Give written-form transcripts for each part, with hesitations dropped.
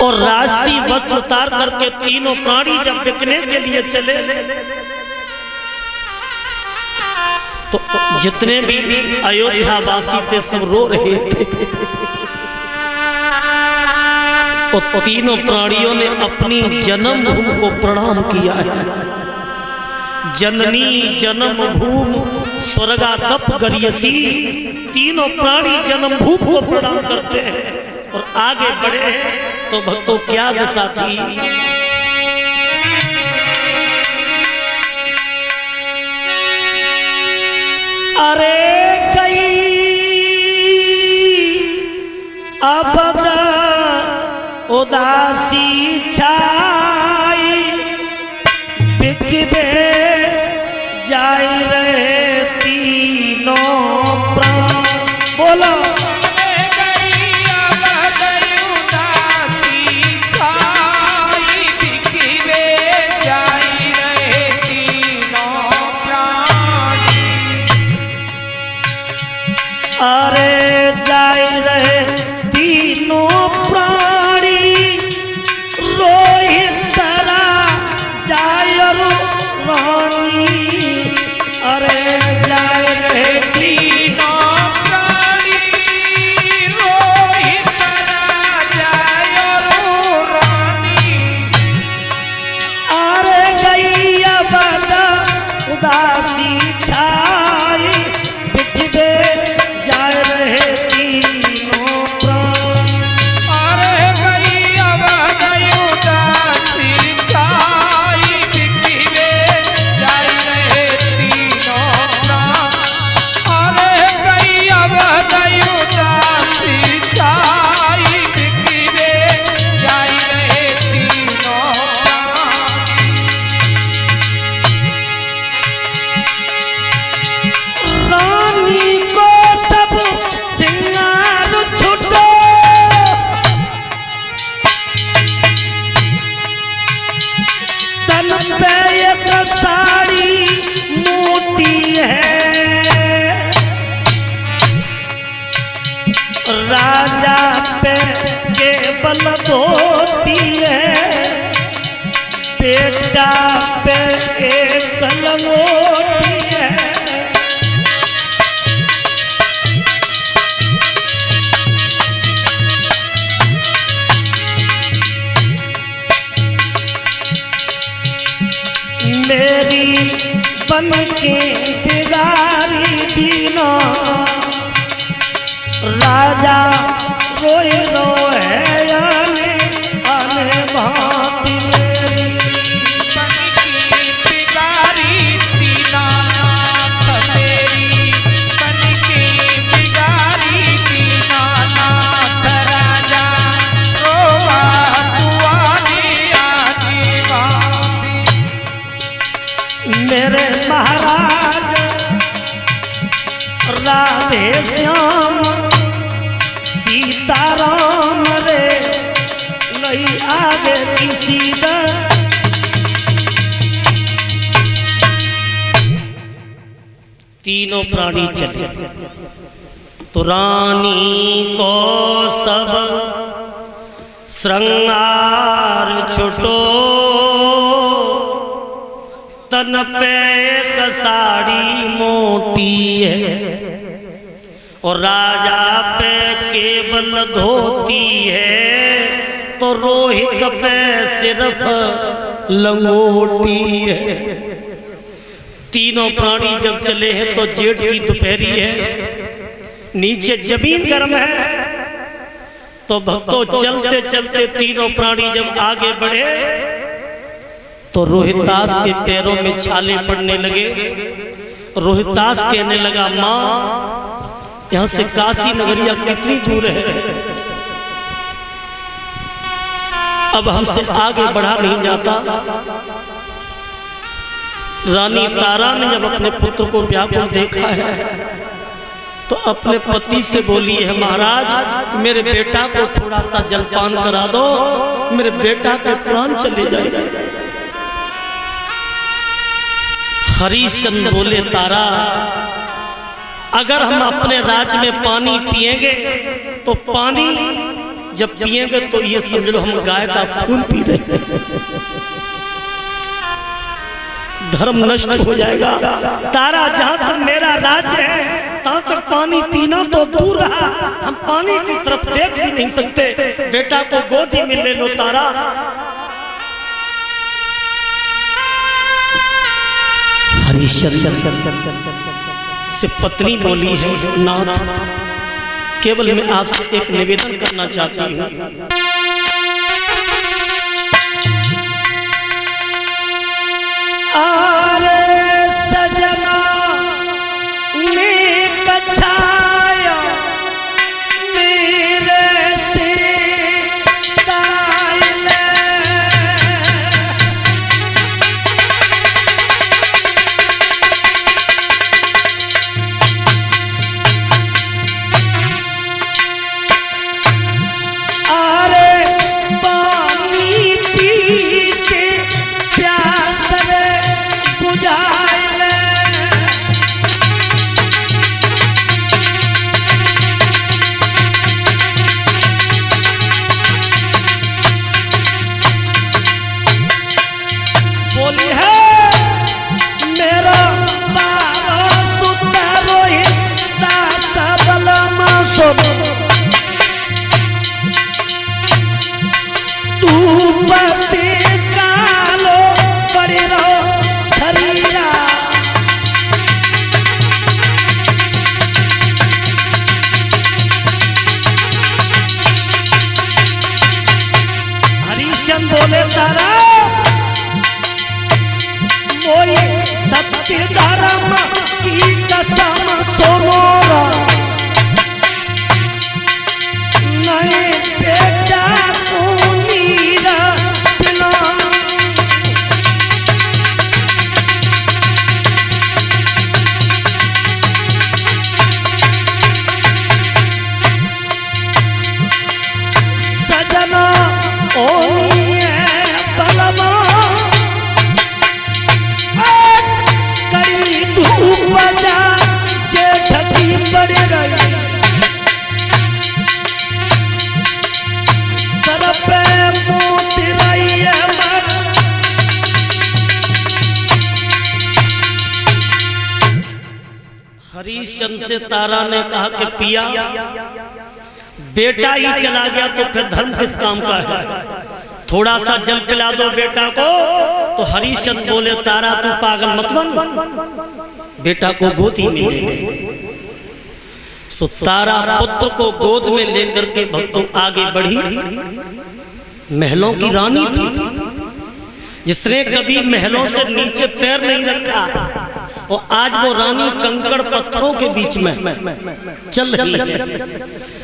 और राशि वस्त्र उतार करके तीनों प्राणी जब बिकने के लिए चले तो जितने भी अयोध्या वासी थे सब रो रहे थे। और तीनों प्राणियों ने अपनी जन्मभूमि को प्रणाम किया है। जननी जन्मभूमि स्वर्गातप गरियसी, तीनों प्राणी जन्मभूमि को प्रणाम करते हैं और आगे बढ़े हैं। तो भक्तों क्या दशा थी, अरे गई अब उदासी छाई, बिकबे जाई रहे तीनों प्राण। बोलो अरे जाए रहे तीनों प्राणी, रोहित तरा जाय रानी। अरे जाए रहे तीनों प्राणी, रोहित तरा जाय रानी। अरे गई अब उदासी छाई, बिकबे जाए रहे तीनों प्राण। अरे गई अब उदासी छाई, बिकबे जाए रहे तीनों प्राण। अरे गई अब उदासी छाई, बिकबे जाए रहे तीनों प्राण। रानी को सब सिंगार छुटो, तन पे एक साड़ी मोटी है, राजा पे केवल धोती है, बेटा पे एक लंगोटी है। मेरी बन के बिगारी दीना, राजा रोए रोए आने आने भांति। मेरी बन के बिगारी दीना, मेरी बन के बिगारी दीना, राजा रोआ कुआनी आने भांति। मेरे महाराज राधे श्याम सीताराम रे, लई आगे किसी द। तीनों प्राणी चले तो रानी को सब श्रृंगार छुटो, तन पे एक साड़ी मोटी है और राजा पे केवल धोती है, तो रोहित पे सिर्फ लंगोटी है। तीनों प्राणी जब चले हैं तो जेठ की दोपहरी है, नीचे जमीन गर्म है। तो भक्तों चलते चलते तीनों प्राणी जब आगे बढ़े तो रोहितास के पैरों में छाले पड़ने लगे। रोहितास कहने लगा, माँ यहाँ से काशी नगरिया कितनी दूर है, अब हमसे आगे बढ़ा नहीं जाता। रानी तारा ने जब अपने पुत्र को व्याकुल देखा है तो अपने पति से बोली है, महाराज मेरे बेटा को थोड़ा सा जलपान करा दो, मेरे बेटा के प्राण चले जाएंगे। हरिश्चंद्र बोले, तारा अगर हम अपने राज्य में पानी पिएंगे तो पानी जब पिएंगे तो ये समझ लो हम गाय का खून पी रहे हैं, धर्म नष्ट हो जाएगा। तारा जहां तक मेरा राज्य है तहां तक पानी पीना तो दूर रहा, हम पानी की तरफ देख भी नहीं सकते। बेटा को गोदी में ले लो तारा। हरिश्चंद्र से पत्नी बोली है, नाथ केवल मैं आपसे एक निवेदन करना चाहती हूँ। अरे सजना में कछाया मेरे से ताइले, अरे पानी पी के प्यास रे बुझाइले, बोली है मेरा बारो सुतारो हिता सबल मासो, तू पति कालो पड़ी रहो शरीरा, हरिश्चंद्र बोले तारा मोई सत्य धर्म की कसम सोमोरा, नहीं बेटा को नीरा पिला, सजना ओनी है बलवा, कड़ी धूप बजा जेठ की पड़ रही, सर पे मोती रही है मर, हरिश्चंद्र से तारा ने कहा कि पिया बेटा ही चला गया तो फिर धर्म किस काम का है, थोड़ा सा जल पिला दो बेटा को। तो हरिश्चंद्र बोले तारा तू पागल मत बन, बेटा को गोदी में ले ले। सो तारा पुत्र को गोद में लेकर के भक्तों आगे बढ़ी। महलों की रानी थी जिसने कभी महलों से नीचे पैर नहीं रखा, और आज वो रानी कंकड़ पत्थरों के बीच में चल रही है।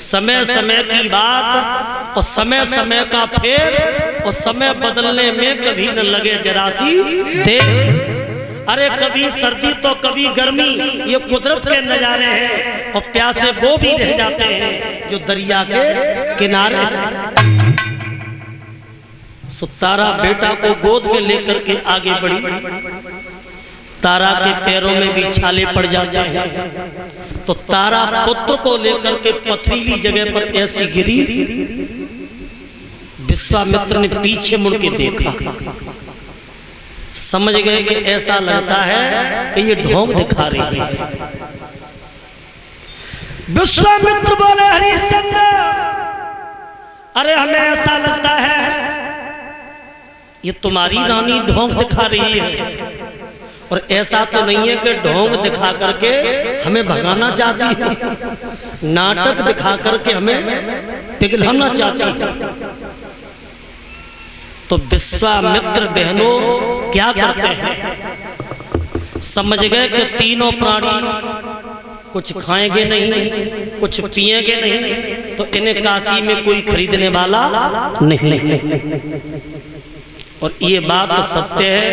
समय समय की बात और समय समय का फेर, और समय बदलने में कभी न लगे जरा सी देर। अरे कभी सर्दी तो कभी गर्मी, ये कुदरत के नजारे हैं, और प्यासे वो भी रह जाते हैं जो दरिया के किनारे। सो तारा बेटा को गोद में लेकर के आगे बढ़ी। तारा के पैरों में भी छाले पड़ जाते हैं, तो तारा पुत्र को लेकर के पथरीली जगह पर ऐसी गिरी, विश्वामित्र ने पीछे मुड़ के देखा, समझ गए कि ऐसा लगता है कि ये ढोंग दिखा रही है। विश्वामित्र बोले हरिश्चंद्र, अरे हमें ऐसा लगता है ये तुम्हारी रानी ढोंग दिखा रही है, और ऐसा तो नहीं है कि ढोंग दिखा करके हमें भगाना चाहती है, नाटक दिखा करके हमें पिघलाना चाहती है। तो विश्वामित्र बहनों क्या करते हैं, समझ गए कि तीनों प्राणी कुछ खाएंगे नहीं, कुछ पिएंगे नहीं, तो इन्हें काशी में कोई खरीदने वाला नहीं है। और ये बात सत्य है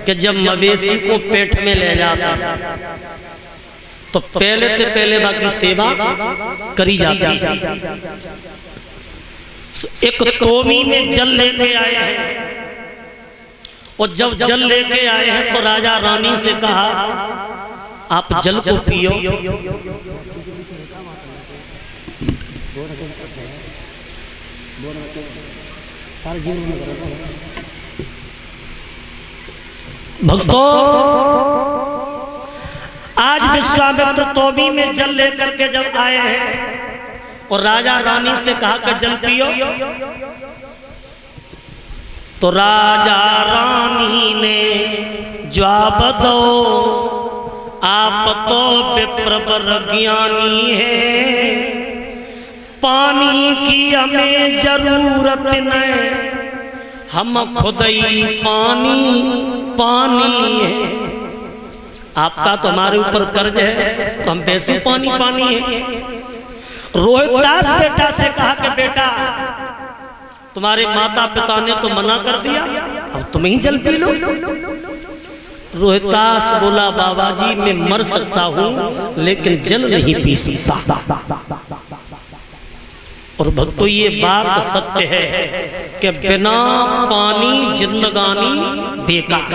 कि जब मवेशी को पेट में ले जाता तो पहले बाकी सेवा करी जाती है। एक तोमी में जल लेके आए हैं, और जब जल लेके आए हैं तो राजा रानी से कहा आप जल को पियो। सारे जीवन में करो। भक्तों, आज विश्वामित्र तोबी में जल लेकर के जब आए हैं और राजा रानी से कहा कि जल पियो, तो राजा रानी ने जवाब दो, आप तो विप्रवर ज्ञानी है, पानी की हमें जरूरत नहीं, हम खुद ही पानी पानी है। आपका तो हमारे ऊपर कर्ज है, तो हम वैसे पानी पानी है। रोहितदास बेटा से कहा कि बेटा, तुम्हारे माता पिता ने तो मना कर दिया, अब तुम ही जल पी लो। रोहितदास बोला, बाबा जी मैं मर सकता हूं लेकिन जल नहीं पी सकता। और भक्तों, ये बात सत्य है कि बिना पानी जिंदगानी बेकार।